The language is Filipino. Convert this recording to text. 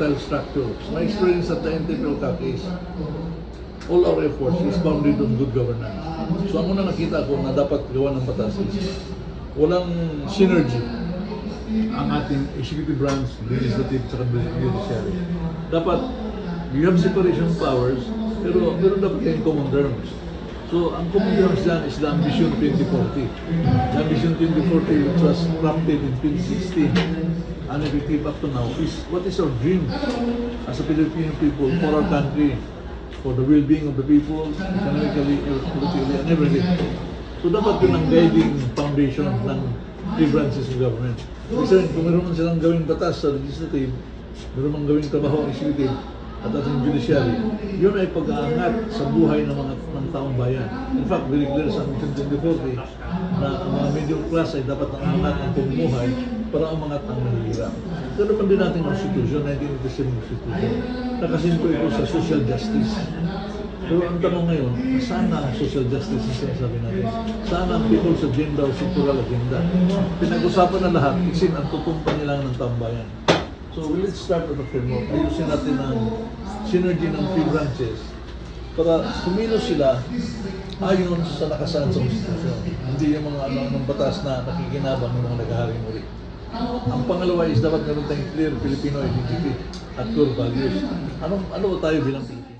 tripartite structure. My experience at the NTPLCAC is all our efforts is bounded on good governance. So ang una nakita ko na dapat gawa ng batas is walang synergy ang ating executive branch, legislative, at judiciary. Dapat you have separation of powers, pero dapat kayong common terms. So ang common terms dyan is the Ambition 2040. The Ambition 2040 which was crafted in 2016 and effective up to now is what is our dream as a Filipino people for our country, for the well-being of the people, economically, politically, and everything. So dapat yun ang guiding foundation ng three branches of government. Kasi kung meron man silang gawing batas sa legislative, meron man gawing trabaho ang executive at ating judiciary, yun ay pag-aangat sa buhay ng mga taong bayan. In fact, very clear sa Ambition 2040 na ang mga middle class ay dapat nangangat ang pamumuhay para umangat ang mahihirap. Ito naman din natin Constitution, 1987 Constitution. Nakasimpo ito sa social justice. Pero ang tanong ngayon, saan na ang social justice na sinasabi natin? Saan ang people's agenda o sectoral agenda? Pinag-usapan na lahat, isin ang tutumpan nila ng taong bayan. So let's start with the framework. Ayusin natin ang synergy ng three branches para kumilos sila ayon sa nakasaad sa Constitution. Hindi yung mga ng batas na nakikinabang ng mga naghaharing uri. Ang pangalawa is dapat meron tayong clear Filipino identity at core values. Ano tayo bilang Pilipino?